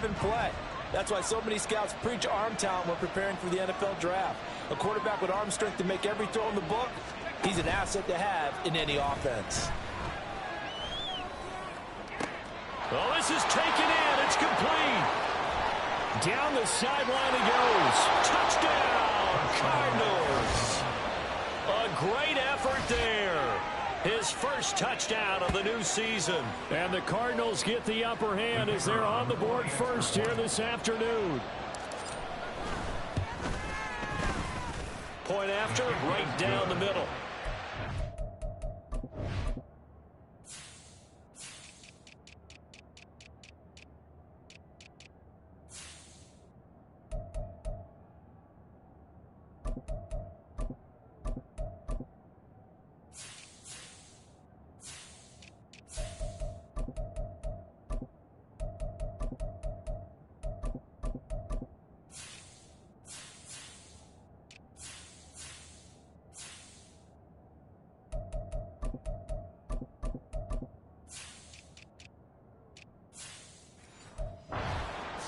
in play. That's why so many scouts preach arm talent when preparing for the NFL draft. A quarterback with arm strength to make every throw in the book, he's an asset to have in any offense. Oh, this is taken in. It's complete. Down the sideline he goes. Touchdown, Cardinals. A great effort there. His first touchdown of the new season. And the Cardinals get the upper hand as they're on the board first here this afternoon. Point after, right down the middle.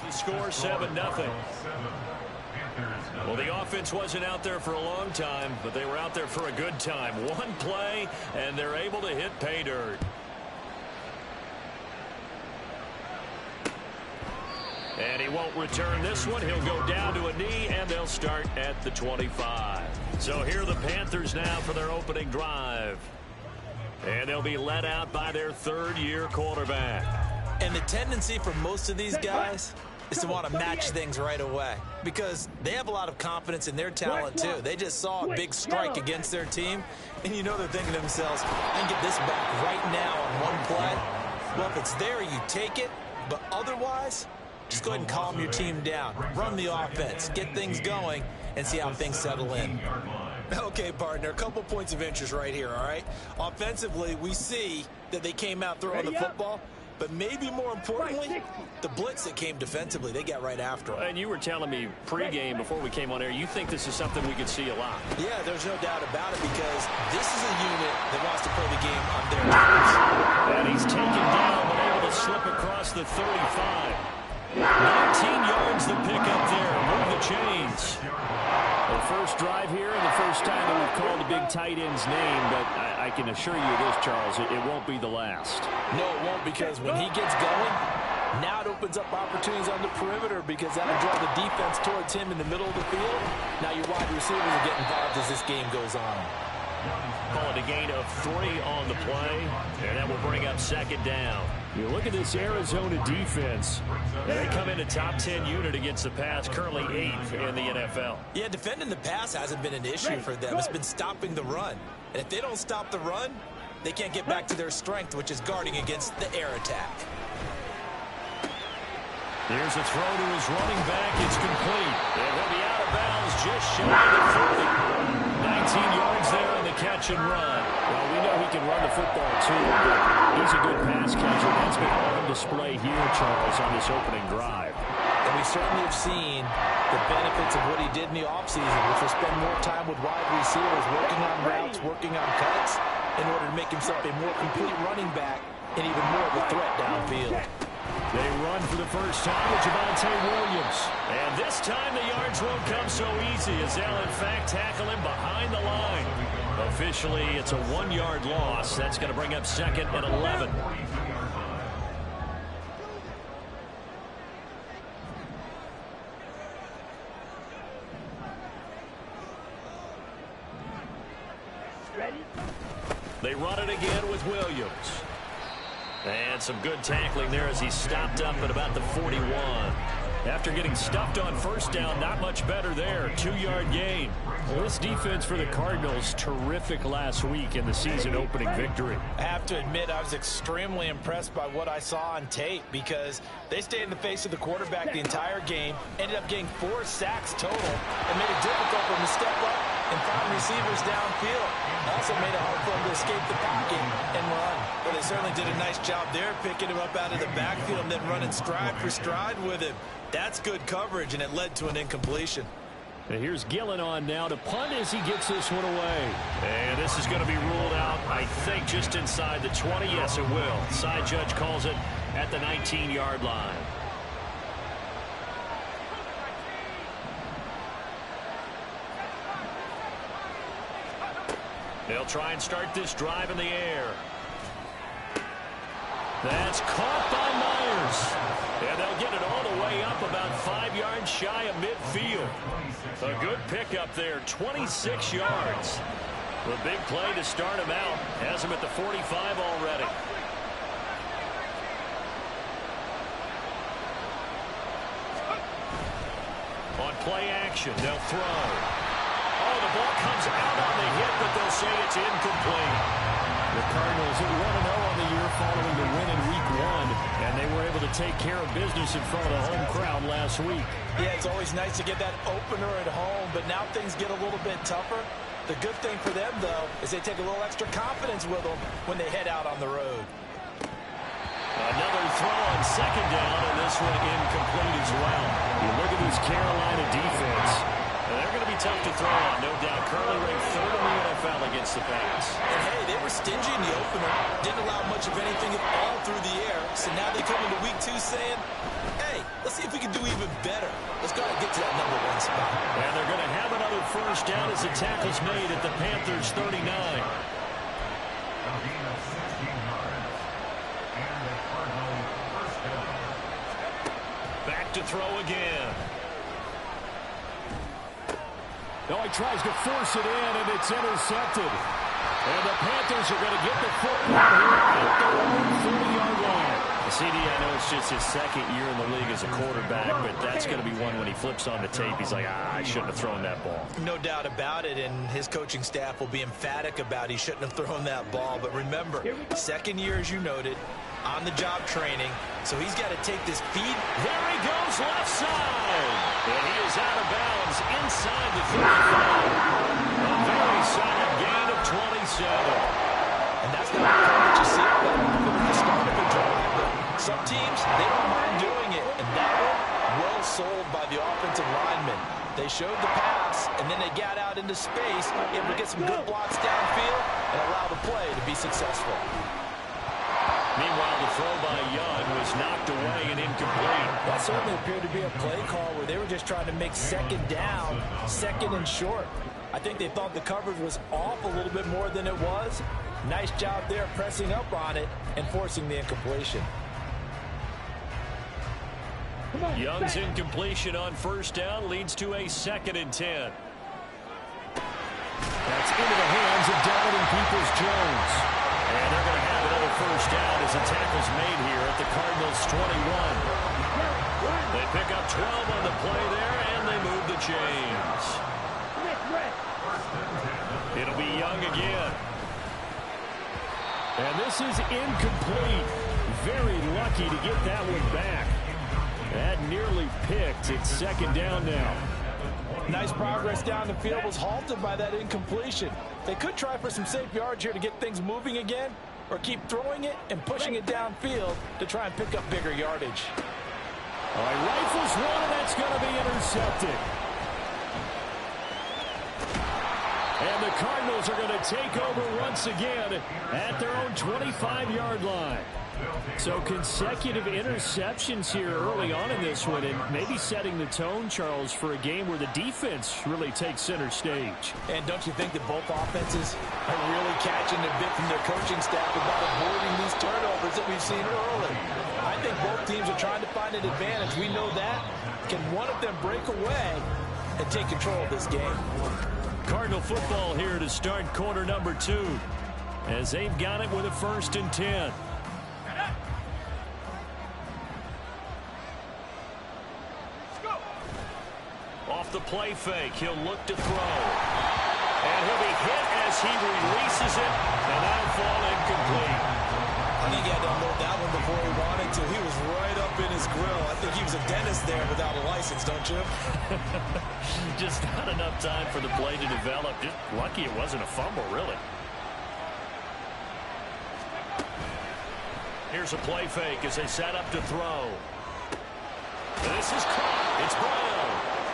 Score 7-0. Well, the offense wasn't out there for a long time, but they were out there for a good time. One play, and they're able to hit pay dirt. And he won't return this one. He'll go down to a knee, and they'll start at the 25. So here are the Panthers now for their opening drive. And they'll be led out by their third-year quarterback. And the tendency for most of these guys is to want to match things right away because they have a lot of confidence in their talent too. They just saw a big strike against their team, and you know they're thinking to themselves, I can get this back right now on one play. Well, if it's there, you take it, but otherwise, just go ahead and calm your team down. Run the offense, get things going, and see how things settle in. Okay, partner, a couple points of interest right here, all right? Offensively, we see that they came out throwing the football, but maybe more importantly, the blitz that came defensively, they got right after them. And you were telling me pregame before we came on air, you think this is something we could see a lot. Yeah, there's no doubt about it because this is a unit that wants to play the game on their terms. And he's taken down but able to slip across the 35. 19 yards the pick up there. Move the chains. The first drive here and the first time that we've called a big tight end's name, but I can assure you this, Charles, it won't be the last. No, it won't, because when he gets going, now it opens up opportunities on the perimeter because that'll draw the defense towards him in the middle of the field. Now your wide receivers will get involved as this game goes on. Call it a gain of 3 on the play, and that will bring up second down. You look at this Arizona defense. They come in a top 10 unit against the pass, currently 8th in the NFL. Yeah, defending the pass hasn't been an issue for them. It's been stopping the run. And if they don't stop the run, they can't get back to their strength, which is guarding against the air attack. Here's a throw to his running back. It's complete. And he'll be out of bounds just shy of the 30. 19 yards there on the catch and run. Well, we know he can run the football too, but he's a good pass catcher. That's been on display here, Charles, on this opening drive. And we certainly have seen the benefits of what he did in the offseason, which was spend more time with wide receivers, working on routes, working on cuts, in order to make himself a more complete running back and even more of a threat downfield. They run for the first time with Javonte Williams. And this time the yards won't come so easy as they'll, in fact, tackle him behind the line. Officially, it's a 1-yard loss. That's going to bring up second and 11. They run it again with Williams. And some good tackling there as he stopped up at about the 41. After getting stuffed on first down, not much better there. 2-yard gain. Well, this defense for the Cardinals, terrific last week in the season-opening victory. I have to admit, I was extremely impressed by what I saw on tape because they stayed in the face of the quarterback the entire game, ended up getting 4 sacks total, and made it difficult for him to step up and find receivers downfield. Also made it hard for him to escape the pocket and run. But they certainly did a nice job there, picking him up out of the backfield and then running stride for stride with him. That's good coverage, and it led to an incompletion. And here's Gillen on now to punt as he gets this one away. And this is going to be ruled out, I think, just inside the 20. Yes, it will. Side judge calls it at the 19-yard line. They'll try and start this drive in the air. That's caught by Myers. And they'll get it all the way up about 5 yards shy of midfield. A good pickup there, 26 yards. The big play to start him out. Has him at the 45 already. On play action, they'll throw. Oh, the ball comes out on the hit, but they'll say it's incomplete. The Cardinals are 1-0 on the year following the win in Week 1, and they were able to take care of business in front of the home crowd last week. Yeah, it's always nice to get that opener at home, but now things get a little bit tougher. The good thing for them, though, is they take a little extra confidence with them when they head out on the road. Another throw on second down, and this one incomplete as well. You look at this Carolina defense. They're going to be tough to throw on, no doubt. Currently ranked third in the NFL against the pass. And hey, they were stingy in the opener. Didn't allow much of anything at all through the air. So now they come into Week 2 saying, hey, let's see if we can do even better. Let's go and get to that number 1 spot. And they're going to have another first down as the tackle's made at the Panthers' 39. Back to throw again. No, he tries to force it in, and it's intercepted. And the Panthers are going to get the football here at their own 40-yard line. CD, I know it's just his second year in the league as a quarterback, but that's going to be one when he flips on the tape. He's like, I shouldn't have thrown that ball. No doubt about it, and his coaching staff will be emphatic about he shouldn't have thrown that ball. But remember, second year, as you noted, on-the-job training, so he's got to take this feed. There he goes, left side. And he is out of bounds inside the 35. A very solid gain of 27. And that's not the kind that you see at the start of the drive. But some teams, they don't mind doing it. And that one, well sold by the offensive lineman. They showed the pass, and then they got out into space, able to get some good blocks downfield and allow the play to be successful. Meanwhile, the throw by Young was knocked away and incomplete. That certainly appeared to be a play call where they were just trying to make second down, second and short. I think they thought the coverage was off a little bit more than it was. Nice job there pressing up on it and forcing the incompletion. Young's incompletion on first down leads to a 2nd and 10. That's into the hands of Donovan Peoples-Jones. And they're going to have another first down as the tackle's made here at the Cardinals' 21. They pick up 12 on the play there, and they move the chains. It'll be Young again. And this is incomplete. Very lucky to get that one back. That nearly picked. It's second down now. Nice progress down the field was halted by that incompletion. They could try for some safe yards here to get things moving again, or keep throwing it and pushing it downfield to try and pick up bigger yardage. All right, rifles one, and that's going to be intercepted. And the Cardinals are going to take over once again at their own 25-yard line. So consecutive interceptions here early on in this one, and maybe setting the tone, Charles, for a game where the defense really takes center stage. And don't you think that both offenses are really catching a bit from their coaching staff about avoiding these turnovers that we've seen early? I think both teams are trying to find an advantage. We know that. Can one of them break away and take control of this game? Cardinal football here to start quarter number 2, as they've got it with a 1st and 10. Off the play fake, he'll look to throw. And he'll be hit as he releases it, and that'll fall incomplete. I think he had to unload that one before he wanted to. He was right up in his grill. I think he was a dentist there without a license, don't you? Just not enough time for the play to develop. Just lucky it wasn't a fumble, really. Here's a play fake as they set up to throw. This is caught. It's Brown.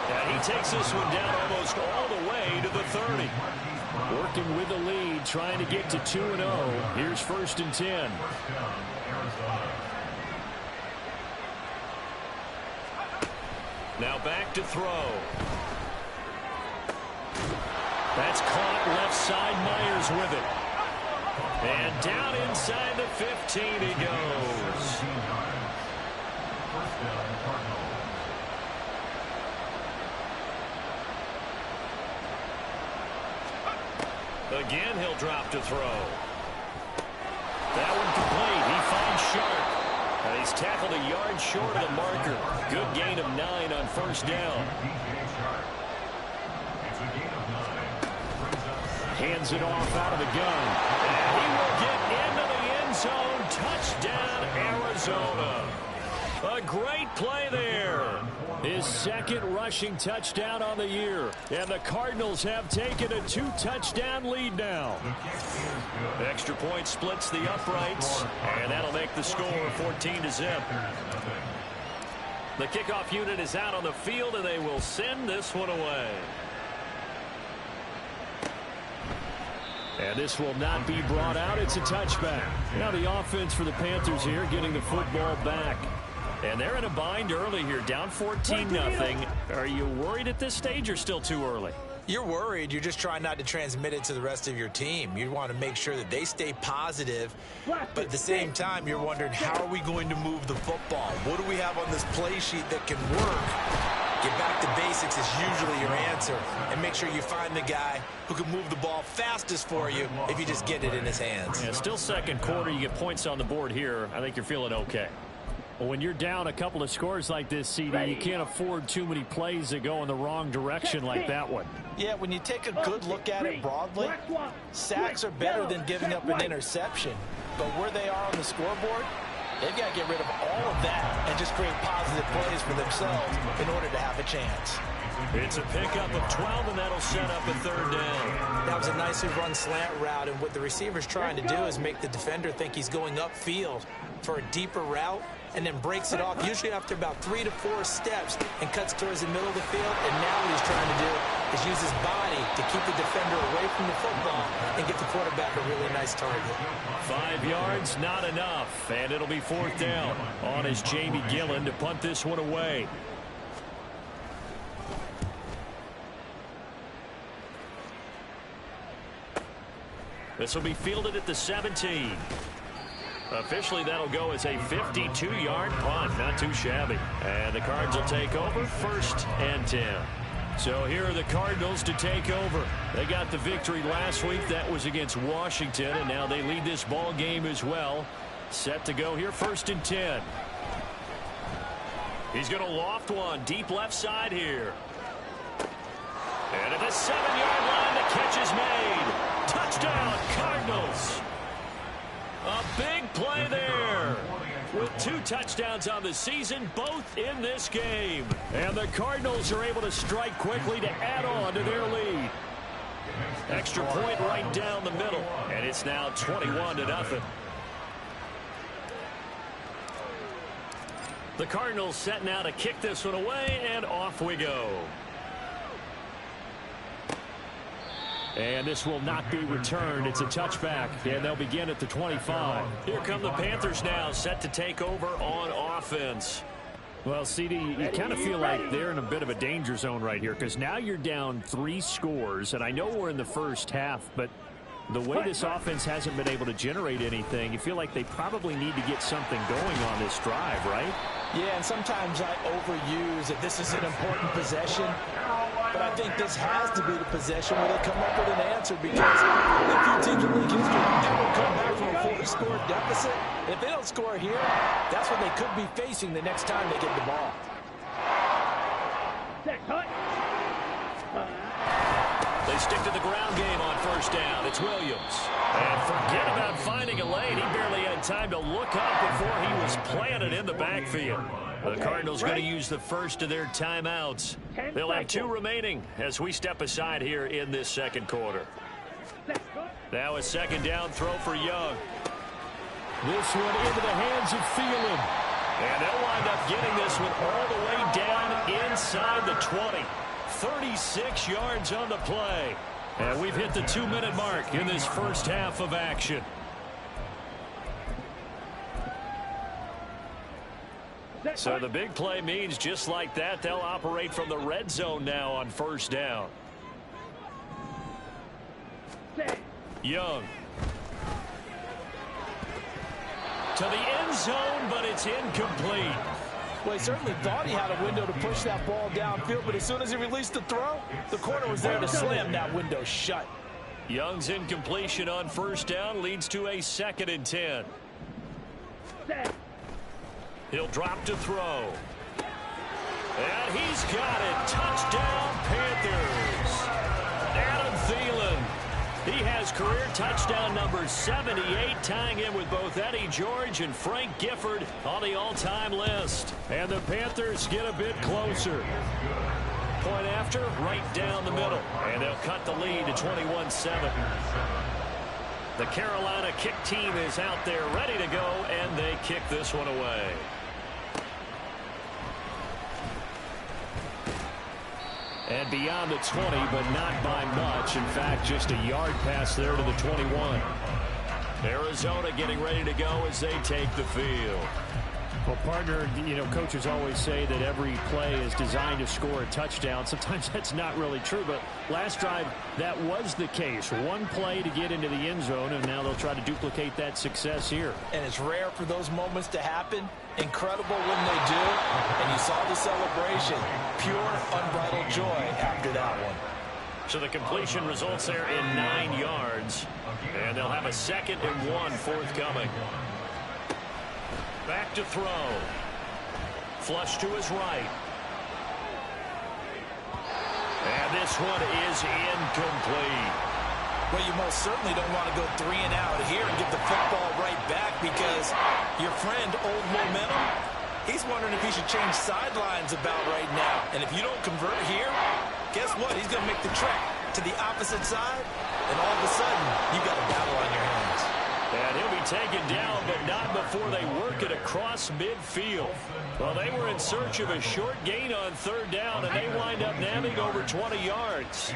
And he takes this one down almost all the way to the 30. Working with the lead, trying to get to 2-0. Here's 1st and 10. Now back to throw. That's caught left side. Myers with it. And down inside the 15 he goes. Again, he'll drop to throw. That one complete. He finds Sharp. And he's tackled a yard short of the marker. Good gain of 9 on first down. Hands it off out of the gun. And he will get into the end zone. Touchdown, Arizona. A great play there. His second rushing touchdown on the year. And the Cardinals have taken a 2-touchdown lead now. Extra point splits the uprights. And that'll make the score 14-0. The kickoff unit is out on the field, and they will send this one away. And this will not be brought out. It's a touchback. Now the offense for the Panthers here getting the football back. And they're in a bind early here, down 14-0. Are you worried at this stage or still too early? You're worried. You're just trying not to transmit it to the rest of your team. You want to make sure that they stay positive, but at the same time, you're wondering, how are we going to move the football? What do we have on this play sheet that can work? Get back to basics is usually your answer, and make sure you find the guy who can move the ball fastest for you if you just get it in his hands. Yeah, still second quarter. You get points on the board here. I think you're feeling okay. Well, when you're down a couple of scores like this, CD, you can't afford too many plays that go in the wrong direction like that one. Yeah, when you take a good look at it broadly, sacks are better than giving up an interception. But where they are on the scoreboard, they've got to get rid of all of that and just create positive plays for themselves in order to have a chance. It's a pickup of 12, and that'll set up a third down. That was a nicely run slant route, and what the receiver's trying to do is make the defender think he's going upfield for a deeper route, and then breaks it off, usually after about 3 to 4 steps, and cuts towards the middle of the field. And now what he's trying to do is use his body to keep the defender away from the football and get the quarterback a really nice target. 5 yards, not enough, and it'll be fourth down. On is Jamie Gillen to punt this one away. This will be fielded at the 17. Officially, that'll go as a 52-yard punt. Not too shabby. And the Cards will take over, 1st and 10. So here are the Cardinals to take over. They got the victory last week. That was against Washington, and now they lead this ball game as well. Set to go here, 1st and 10. He's going to loft one deep left side here. And at the 7-yard line, the catch is made. Touchdown, Cardinals. A big play there. With 2 touchdowns on the season, both in this game. And the Cardinals are able to strike quickly to add on to their lead. Extra point right down the middle. And it's now 21-0. The Cardinals set now to kick this one away, and off we go. And this will not be returned. It's a touchback, and they'll begin at the 25. Here come the Panthers now, set to take over on offense. Well, CD, you kind of feel like they're in a bit of a danger zone right here, because now you're down 3 scores, and I know we're in the first half, but the way this offense hasn't been able to generate anything, you feel like they probably need to get something going on this drive, right? Yeah, and sometimes I overuse that this is an important possession, but I think this has to be the possession where they come up with an answer, because a few teams in league history, they will come back from a 4-score deficit. And if they don't score here, that's what they could be facing the next time they get the ball. They stick to the ground game on 1st down. It's Williams. And forget about finding a lane. He barely had time to look up before he was planted in the backfield. The Cardinals going to use the first of their timeouts. They'll have 2 remaining as we step aside here in this second quarter. Now a 2nd down throw for Young. This one into the hands of Thielen. And they'll wind up getting this one all the way down inside the 20. 36 yards on the play. And we've hit the 2-minute mark in this first half of action. So the big play means just like that, they'll operate from the red zone now on 1st down. Young. To the end zone, but it's incomplete. Well, he certainly thought he had a window to push that ball downfield, but as soon as he released the throw, the corner was there to slam that window shut. Young's incompletion on first down leads to a 2nd and 10. He'll drop to throw. And he's got it. Touchdown, Panthers. Adam Thielen. He has career touchdown number 78, tying him with both Eddie George and Frank Gifford on the all-time list. And the Panthers get a bit closer. Point after, right down the middle. And they'll cut the lead to 21-7. The Carolina kick team is out there ready to go, and they kick this one away. And beyond the 20, but not by much. In fact, just a yard pass there to the 21. Arizona getting ready to go as they take the field. Well, partner, you know, coaches always say that every play is designed to score a touchdown. Sometimes that's not really true, but last drive, that was the case. One play to get into the end zone, and now they'll try to duplicate that success here. And it's rare for those moments to happen. Incredible when they do. And you saw the celebration. Pure, unbridled joy after that one. So the completion results there in 9 yards. And they'll have a 2nd and 1 forthcoming. Back to throw. Flush to his right. And this one is incomplete. Well, you most certainly don't want to go 3 and out here and get the football right back because your friend, Old Momentum, he's wondering if he should change sidelines about right now. And if you don't convert here, guess what? He's going to make the trek to the opposite side, and all of a sudden, you've got a battle on your hands. And he'll be taken down, but not before they work it across midfield. Well, they were in search of a short gain on 3rd down, and they wind up nabbing over 20 yards.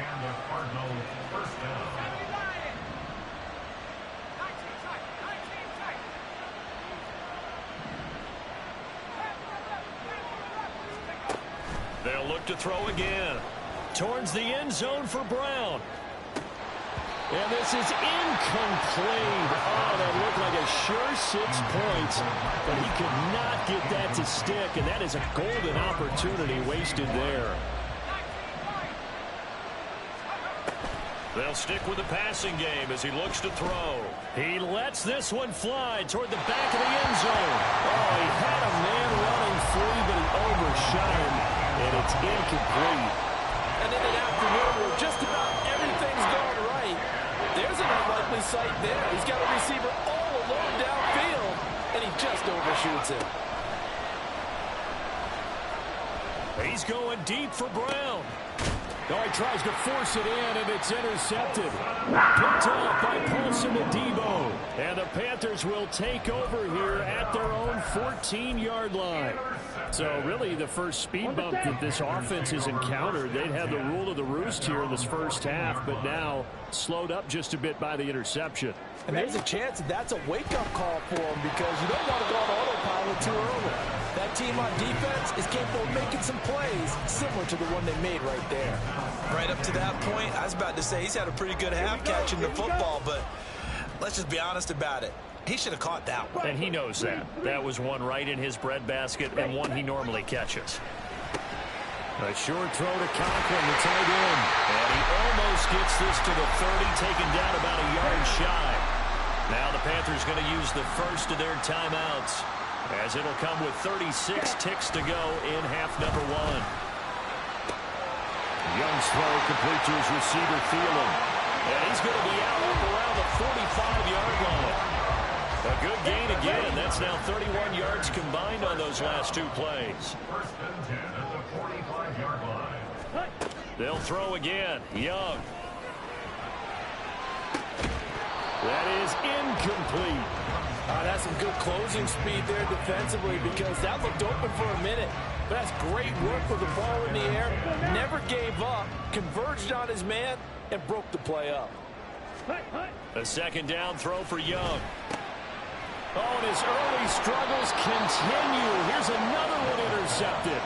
They'll look to throw again. Towards the end zone for Brown. And this is incomplete. Oh, that looked like a sure 6 points. But he could not get that to stick, and that is a golden opportunity wasted there. They'll stick with the passing game as he looks to throw. He lets this one fly toward the back of the end zone. Oh, he had a man running free, but he overshot him, and it's incomplete. And in an afternoon where just about everything's going right, there's an unlikely sight there. He's got a receiver all alone downfield, and he just overshoots him. He's going deep for Brown. Oh, he tries to force it in, and it's intercepted. Picked off by Paulson Adebo. And the Panthers will take over here at their own 14-yard line. So really the first speed bump that this offense has encountered. They'd had the rule of the roost here in this first half, but now slowed up just a bit by the interception. And there's a chance that that's a wake-up call for them because you don't want to go on autopilot too early. That team on defense is capable of making some plays similar to the one they made right there. Right up to that point, I was about to say he's had a pretty good half catching the football, but let's just be honest about it. He should have caught that one. And he knows that. That was one right in his breadbasket and one he normally catches. A short throw to Conklin, the tight end. And he almost gets this to the 30, taken down about a yard shy. Now the Panthers going to use the first of their timeouts, as it'll come with 36 ticks to go in half number 1. Young's throw complete to his receiver, Thielen. And he's going to be out up around the 45-yard line. A good gain again. That's now 31 yards combined on those last 2 plays. They'll throw again. Young. That is incomplete. That's some good closing speed there defensively because that looked open for a minute. But that's great work with the ball in the air. Never gave up, converged on his man, and broke the play up. A second down throw for Young. Oh, and his early struggles continue. Here's another one intercepted.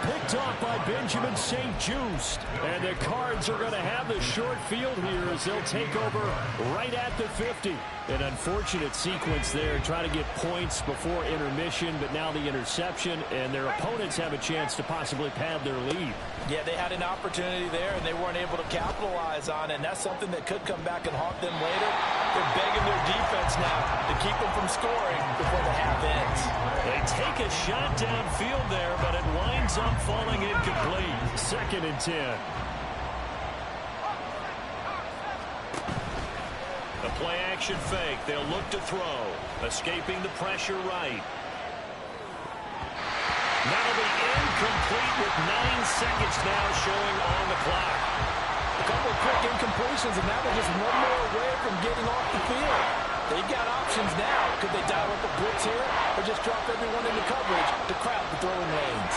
Picked off by Benjamin St. Just. And the Cards are going to have the short field here as they'll take over right at the 50. An unfortunate sequence there, trying to get points before intermission, but now the interception, and their opponents have a chance to possibly pad their lead. Yeah, they had an opportunity there, and they weren't able to capitalize on it, and that's something that could come back and haunt them later. They're begging their defense now to keep them from scoring before the half ends. They take a shot downfield there, but it winds up falling incomplete. 2nd and 10. A play-action fake. They'll look to throw. Escaping the pressure right. That'll be incomplete with 9 seconds now showing on the clock. A couple of quick incompletions, and now they're just one more away from getting off the field. They've got options now. Could they dial up a blitz here or just drop everyone into coverage to crowd the throwing lanes?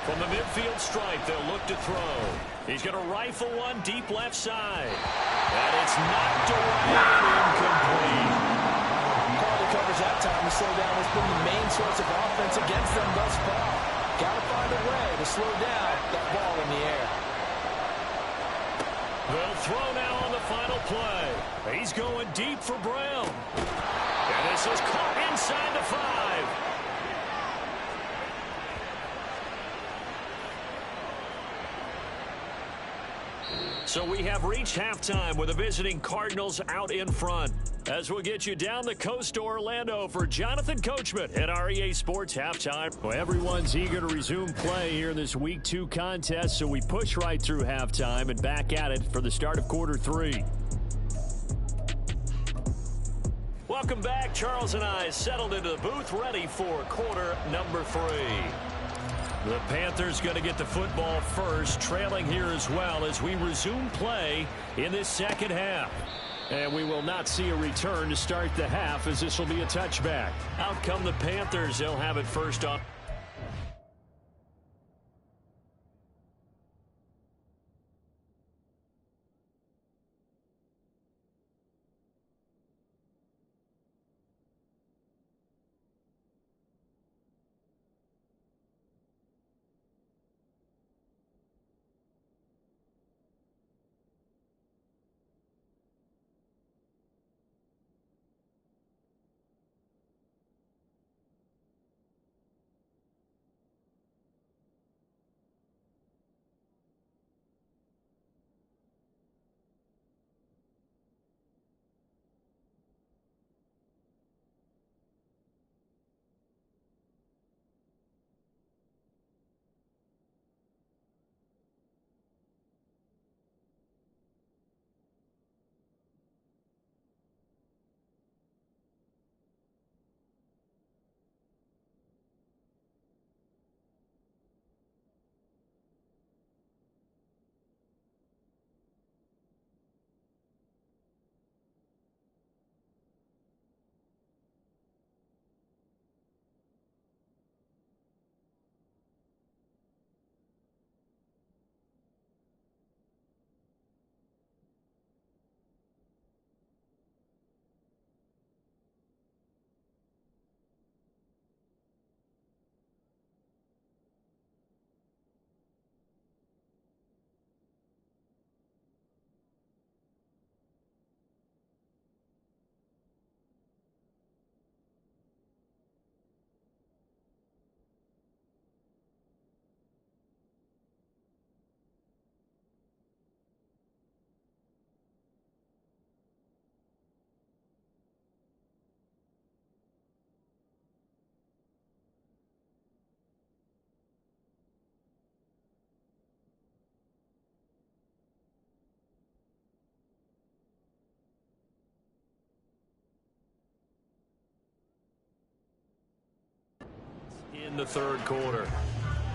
From the midfield stripe, they'll look to throw. He's going to rifle one deep left side. And it's knocked away and incomplete. Quality coverage that time to slow down has been the main source of offense against them thus far. Got to find a way to slow down that ball in the air. They'll throw now on the final play. He's going deep for Brown. And this is caught inside the 5. So we have reached halftime with the visiting Cardinals out in front. As we'll get you down the coast to Orlando for Jonathan Coachman at our EA Sports Halftime. Well, everyone's eager to resume play here in this Week 2 contest, so we push right through halftime and back at it for the start of quarter 3. Welcome back. Charles and I settled into the booth ready for quarter number 3. The Panthers going to get the football first, trailing here as well as we resume play in this second half. And we will not see a return to start the half, as this will be a touchback. Out come the Panthers. They'll have it first off. In the third quarter.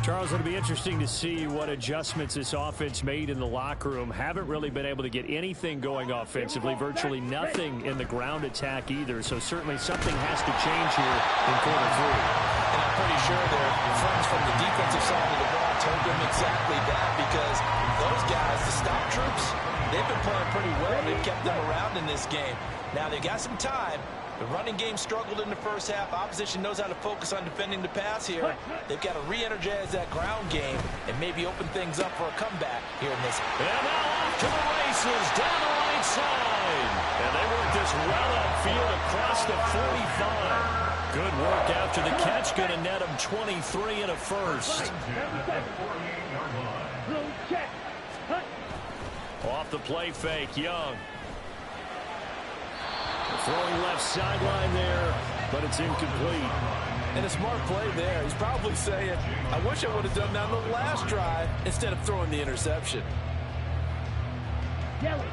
Charles, it'll be interesting to see what adjustments this offense made in the locker room. Haven't really been able to get anything going offensively, virtually nothing in the ground attack either. So certainly something has to change here in quarter 3. And I'm pretty sure their friends from the defensive side of the ball told them exactly that, because those guys, the stop troops, they've been playing pretty well. They've kept them around in this game. Now, they got some time. The running game struggled in the first half. Opposition knows how to focus on defending the pass here. They've got to re-energize that ground game and maybe open things up for a comeback here in this. And now off to the races down the right side. And they work this well upfield across the 45. Good work after the catch. Going to net him 23 and a first. Off the play fake, Young. Throwing left sideline there, but it's incomplete. And a smart play there. He's probably saying, I wish I would have done that on the last drive instead of throwing the interception.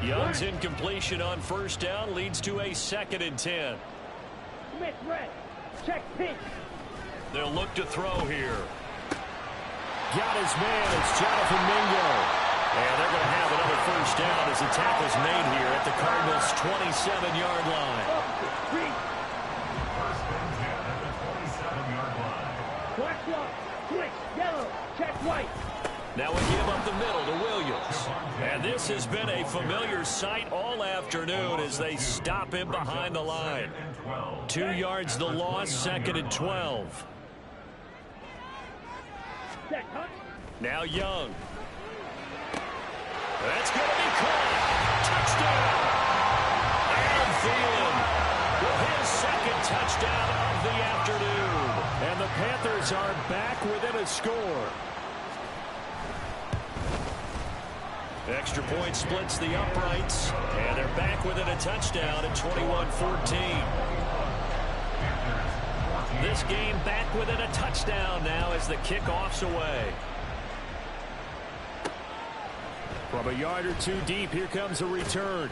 Young's incompletion on first down leads to a 2nd and 10. Smith red. Check pink. They'll look to throw here. Got his man. It's Jonathan Mingo. And they're going to have another first down as the tackle's made here at the Cardinals' 27-yard line. Switch, yellow, check white. Now we give up the middle to Williams. And this has been a familiar sight all afternoon as they stop him behind the line. 2 yards the loss, 2nd and 12. Now Young. That's going to be caught. Touchdown. And Thielen with his 2nd touchdown of the afternoon. And the Panthers are back within a score. Extra point splits the uprights. And they're back within a touchdown at 21-14. This game back within a touchdown now as the kickoff's away. From a yard or two deep, here comes a return.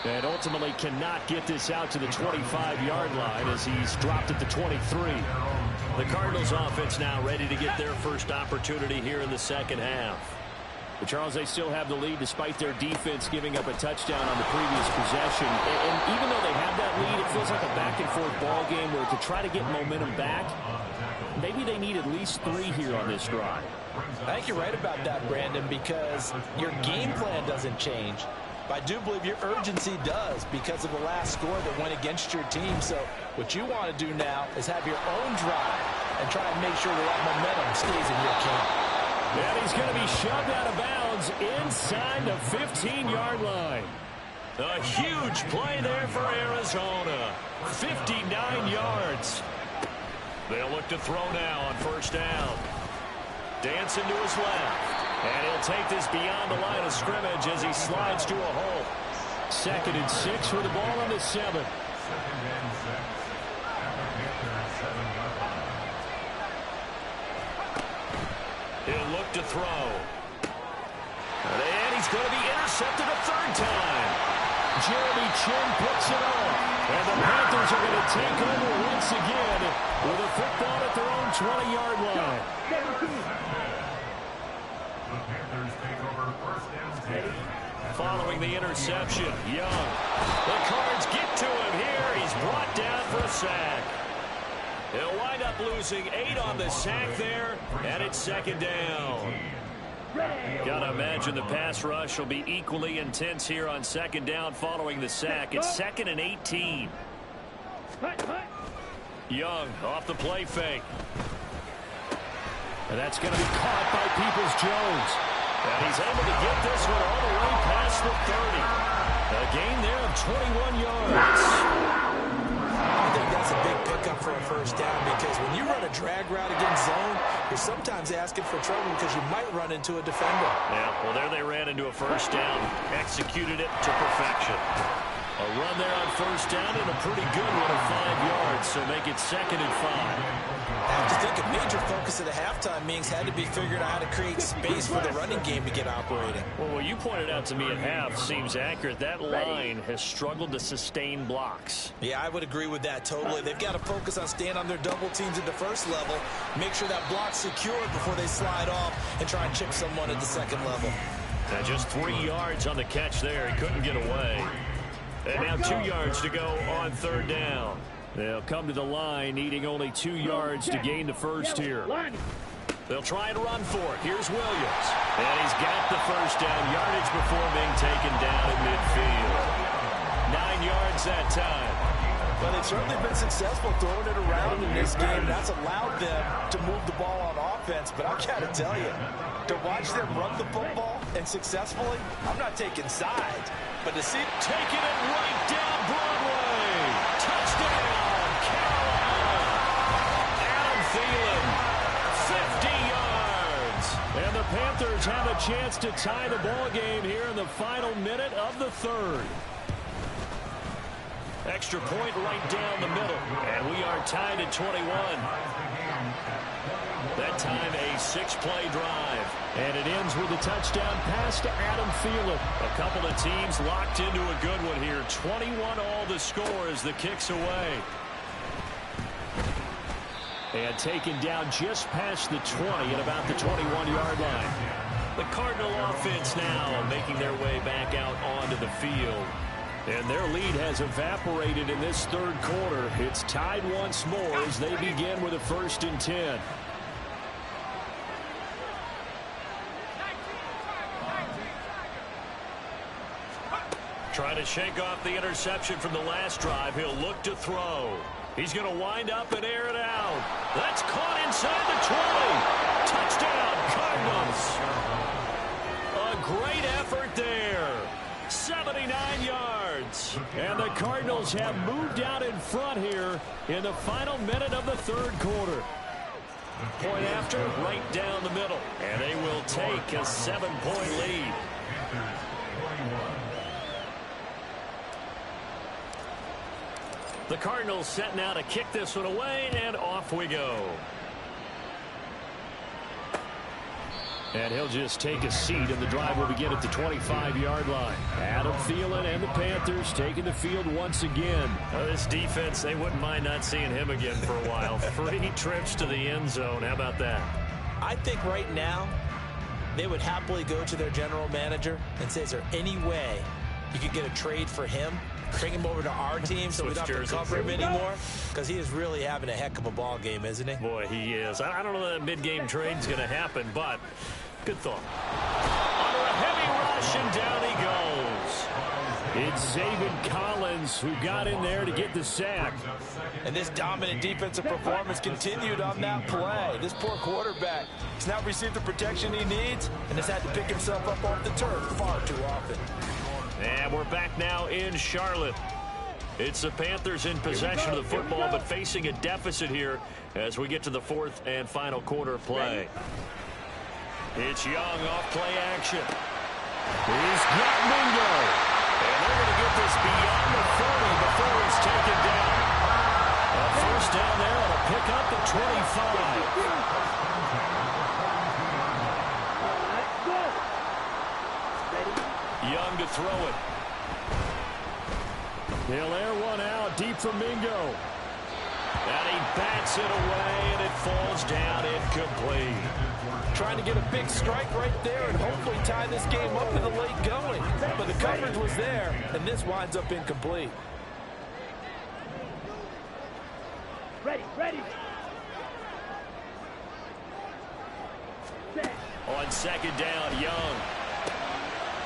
And ultimately cannot get this out to the 25-yard line as he's dropped at the 23. The Cardinals offense now ready to get their first opportunity here in the second half. But Charles, they still have the lead despite their defense giving up a touchdown on the previous possession. And even though they have that lead, it feels like a back-and-forth ball game where to try to get momentum back, maybe they need at least 3 here on this drive. I think you're right about that, Brandon, because your game plan doesn't change. But I do believe your urgency does because of the last score that went against your team. So what you want to do now is have your own drive and try and make sure that momentum stays in your camp. And he's going to be shoved out of bounds inside the 15-yard line. A huge play there for Arizona. 59 yards. They'll look to throw now on first down. Dancing to his left. And he'll take this beyond the line of scrimmage as he slides to a hole. 2nd and 6 with the ball on the 7. He'll look to throw. And he's going to be intercepted a 3rd time. Jeremy Chin puts it on. And the Panthers are going to take over once again with a football at their own 20-yard line. Following the interception, Young. The Cards get to him here. He's brought down for a sack. He'll wind up losing 8 on the sack there, and it's 2nd down. Gotta imagine the pass rush will be equally intense here on 2nd down following the sack. It's 2nd and 18. Young off the play fake. And that's going to be caught by Peoples-Jones. And he's able to get this one all the way past the 30. A gain there of 21 yards. I think that's a big pickup for a first down because when you run a drag route against zone, you're sometimes asking for trouble because you might run into a defender. Yeah, well, there they ran into a first down, executed it to perfection. A run there on first down and a pretty good one of 5 yards, so make it 2nd and 5. I have to think a major focus of the halftime meetings had to be figuring out how to create space for the running game to get operating. Well, what you pointed out to me at half seems accurate. That line has struggled to sustain blocks. Yeah, I would agree with that totally. They've got to focus on staying on their double teams at the first level, make sure that block's secured before they slide off and try and chip someone at the second level. Now just 3 yards on the catch there. He couldn't get away. And now 2 yards to go on 3rd down. They'll come to the line needing only 2 yards to gain the first here. They'll try and run for it. Here's Williams. And he's got the first down, yardage before being taken down at midfield. 9 yards that time. Well, they've certainly been successful throwing it around in this game. That's allowed them to move the ball on offense. But I've got to tell you, to watch them run the football and successfully, I'm not taking sides. But to see taking it right down Broadway. Touchdown, Carolina. Adam Thielen, 50 yards. And the Panthers have a chance to tie the ball game here in the final minute of the third. Extra point right down the middle. And we are tied at 21. That time a 6-play drive. And it ends with a touchdown pass to Adam Thielen. A couple of teams locked into a good one here. 21-all the score as the kick's away. And taken down just past the 20 at about the 21-yard line. The Cardinal offense now making their way back out onto the field. And their lead has evaporated in this third quarter. It's tied once more as they begin with a 1st and 10. Trying to shake off the interception from the last drive. He'll look to throw. He's going to wind up and air it out. That's caught inside the 20. Touchdown, Cardinals. A great effort there. 79 yards. And the Cardinals have moved out in front here in the final minute of the third quarter. Point after, right down the middle. And they will take a 7-point lead. The Cardinals set now to kick this one away, and off we go. And he'll just take a seat, and the drive will begin at the 25-yard line. Adam Thielen and the Panthers taking the field once again. This defense, they wouldn't mind not seeing him again for a while. 3 trips to the end zone. How about that? I think right now they would happily go to their general manager and say, is there any way you could get a trade for him? Bring him over to our team so we don't have to cover him anymore, because he is really having a heck of a ball game, isn't he? Boy, he is. I don't know that mid-game trade's going to happen, but good thought. Under a heavy rush, and down he goes. It's Zaven Collins who got in there to get the sack. And this dominant defensive performance continued on that play. This poor quarterback has not received the protection he needs and has had to pick himself up off the turf far too often. And we're back now in Charlotte. It's the Panthers in possession of the football, but facing a deficit here as we get to the 4th and final quarter of play. It's Young off play action. He's got Mingo. And they're going to get this beyond the 30 before he's taken down. A first down there on a pickup at 25. Young to throw it. He'll air one out deep for Mingo. And he bats it away, and it falls down incomplete. Trying to get a big strike right there and hopefully tie this game up in the late going. But the coverage was there, and this winds up incomplete. Ready. Set. On 2nd down, Young.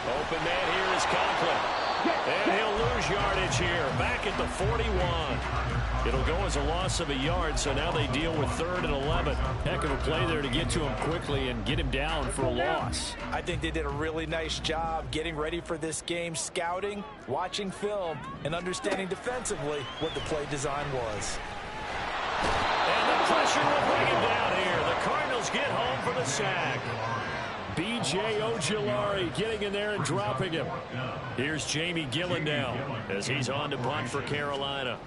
Open man here is Conklin. And he'll lose yardage here. Back at the 41. It'll go as a loss of a yard, so now they deal with 3rd and 11. Heck of a play there to get to him quickly and get him down for a loss. I think they did a really nice job getting ready for this game, scouting, watching film, and understanding defensively what the play design was. And the pressure will bring him down here. The Cardinals get home for the sack. B.J. Ojulari getting in there and dropping him. Here's Jamie Gillen now as he's on to punt for Carolina.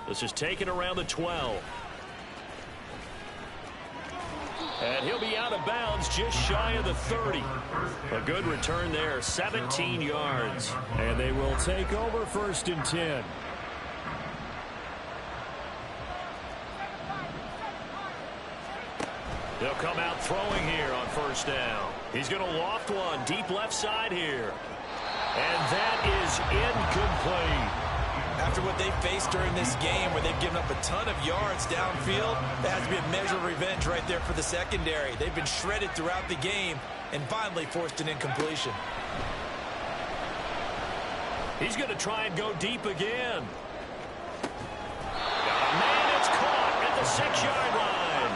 This is taken around the 12. And he'll be out of bounds just shy of the 30. A good return there, 17 yards. And they will take over 1st and 10. They'll come out throwing here on 1st down. He's going to loft one deep left side here. And that is incomplete. After what they faced during this game where they've given up a ton of yards downfield, that has to be a measure of revenge right there for the secondary. They've been shredded throughout the game and finally forced an incompletion. He's going to try and go deep again. Man, it's caught at the 6-yard line.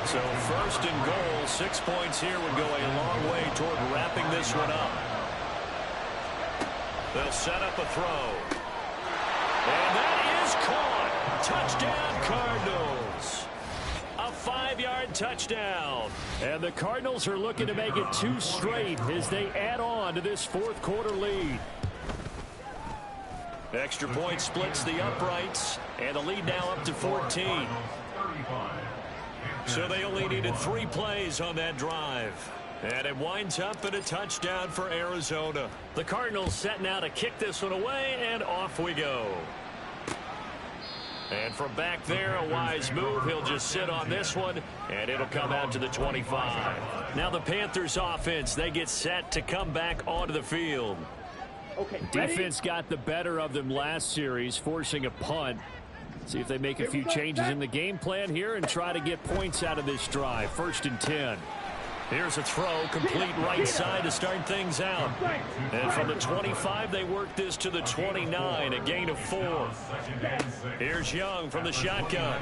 So first and goal, 6 points here would go a long way toward wrapping this one up. They'll set up a throw. And that is caught. Touchdown, Cardinals. A 5-yard touchdown. And the Cardinals are looking to make it 2 straight as they add on to this fourth quarter lead. Extra point splits the uprights, and the lead now up to 14. So they only needed 3 plays on that drive. And it winds up in a touchdown for Arizona. The Cardinals set now to kick this one away, and off we go. And from back there, a wise move. He'll just sit on this one, and it'll come out to the 25. Now the Panthers offense, they get set to come back onto the field. Okay, Defense got the better of them last series, forcing a punt. See if they make a few changes in the game plan here and try to get points out of this drive. 1st and 10. Here's a throw, complete right side to start things out. And from the 25, they work this to the 29, a gain of 4. Here's Young from the shotgun.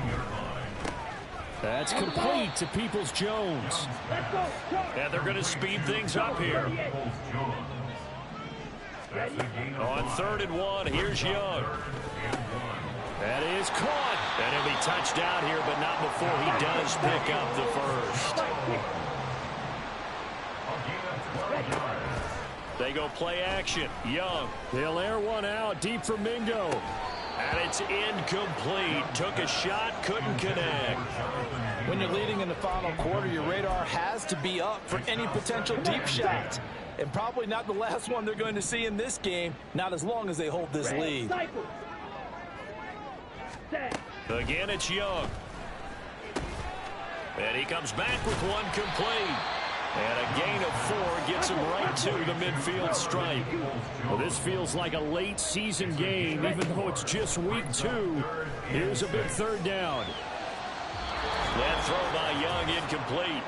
That's complete to Peoples-Jones. And they're going to speed things up here. On 3rd and 1, here's Young. That is caught. And he'll be touched out here, but not before he does pick up the first. They go play action. Young. They'll air one out deep for Mingo. And it's incomplete. Took a shot, couldn't connect. When you're leading in the final quarter, your radar has to be up for any potential deep shots. And probably not the last one they're going to see in this game, not as long as they hold this lead. Again, it's Young. And he comes back with one complete. And a gain of 4 gets him right to the midfield stripe. Well, this feels like a late season game, even though it's just week 2. Here's a big 3rd down. That throw by Young incomplete.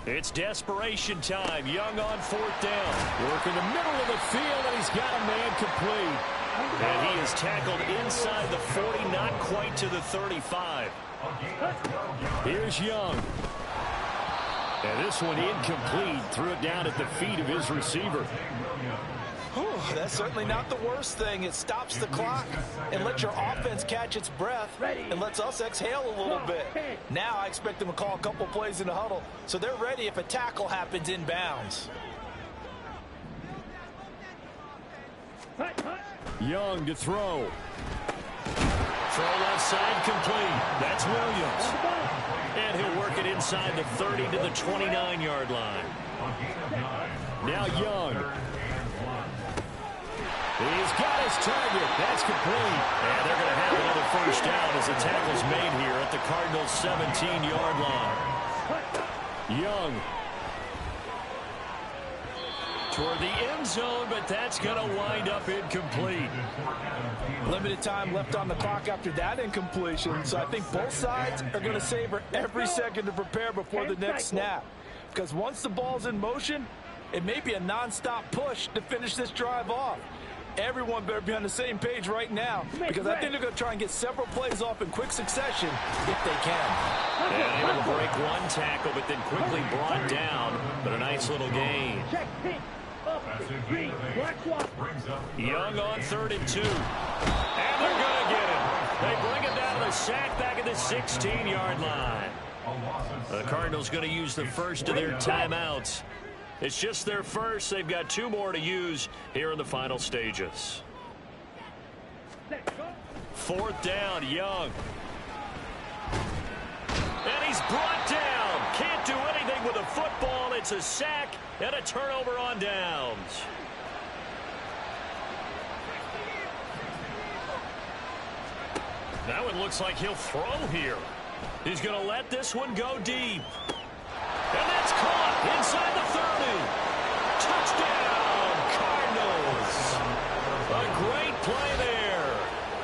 It's desperation time. Young on 4th down. Work in the middle of the field, and he's got a man complete. And he is tackled inside the 40, not quite to the 35. Here's Young. And this one incomplete. Threw it down at the feet of his receiver. That's certainly not the worst thing. It stops the clock and lets your offense catch its breath and lets us exhale a little bit. Now I expect them to call a couple plays in the huddle so they're ready if a tackle happens inbounds. Young to throw. Throw left side complete. That's Williams. And he'll work it inside the 30 to the 29-yard line. Now Young. He's got his target. That's complete. And they're going to have another first down as the tackle's made here at the Cardinals' 17-yard line. Young. Toward the end zone, but that's going to wind up incomplete. Limited time left on the clock after that incompletion, so I think both sides are going to savor every second to prepare before the next snap. Because once the ball's in motion, it may be a non-stop push to finish this drive off. Everyone better be on the same page right now, because I think they're going to try and get several plays off in quick succession if they can. And able to break one tackle, but then quickly brought down, but a nice little gain. Young on 3rd and 2. And they're going to get it. They bring him down to the sack back at the 16-yard line. The Cardinals going to use the first of their timeouts. It's just their first. They've got 2 more to use here in the final stages. 4th down, Young. And he's brought down. Can't do anything with a football. It's a sack and a turnover on downs. That one looks like he'll throw here. He's going to let this one go deep. And that's caught inside the 30. Touchdown, Cardinals. A great play there.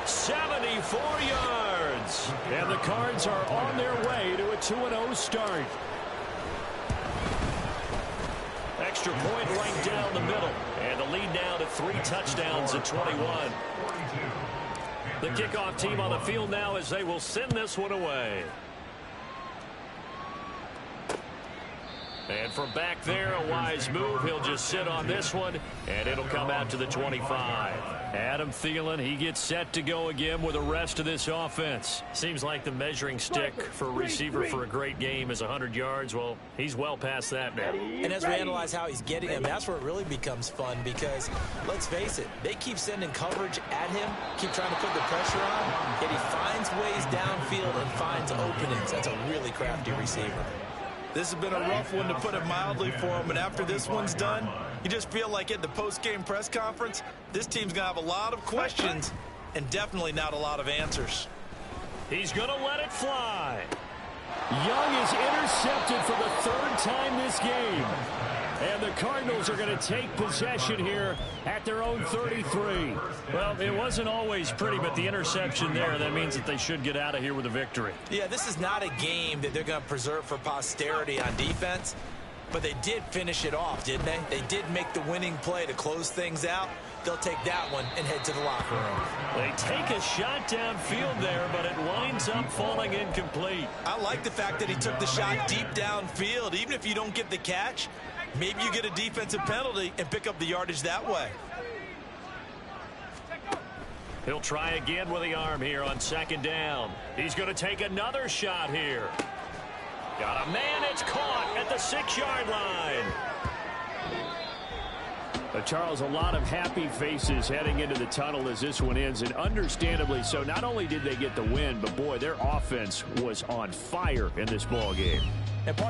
74 yards. And the Cards are on their way to a 2-0 start. Extra point right down the middle. And the lead now to 3 touchdowns at 21. The kickoff team on the field now as they will send this one away. And from back there, a wise move. He'll just sit on this one, and it'll come out to the 25. Adam Thielen, he gets set to go again with the rest of this offense. Seems like the measuring stick for a receiver for a great game is 100 yards. Well, he's well past that now. And as we analyze how he's getting them, that's where it really becomes fun because, let's face it, they keep sending coverage at him, keep trying to put the pressure on, yet he finds ways downfield and finds openings. That's a really crafty receiver. This has been a rough one, to put it mildly, for him. And after this one's done, you just feel like at the post-game press conference, this team's going to have a lot of questions and definitely not a lot of answers. He's going to let it fly. Young is intercepted for the 3rd time this game. And the Cardinals are going to take possession here at their own 33. Well, it wasn't always pretty, but the interception there, that means that they should get out of here with a victory. Yeah, this is not a game that they're going to preserve for posterity on defense, but they did finish it off, didn't they? They did make the winning play to close things out. They'll take that one and head to the locker room. They take a shot downfield there, but it winds up falling incomplete. I like the fact that he took the shot deep downfield. Even if you don't get the catch, maybe you get a defensive penalty and pick up the yardage that way. He'll try again with the arm here on 2nd down. He's going to take another shot here. Got a man, it's caught at the 6-yard line. Charles, a lot of happy faces heading into the tunnel as this one ends, and understandably so. Not only did they get the win, but boy, their offense was on fire in this ball game. And part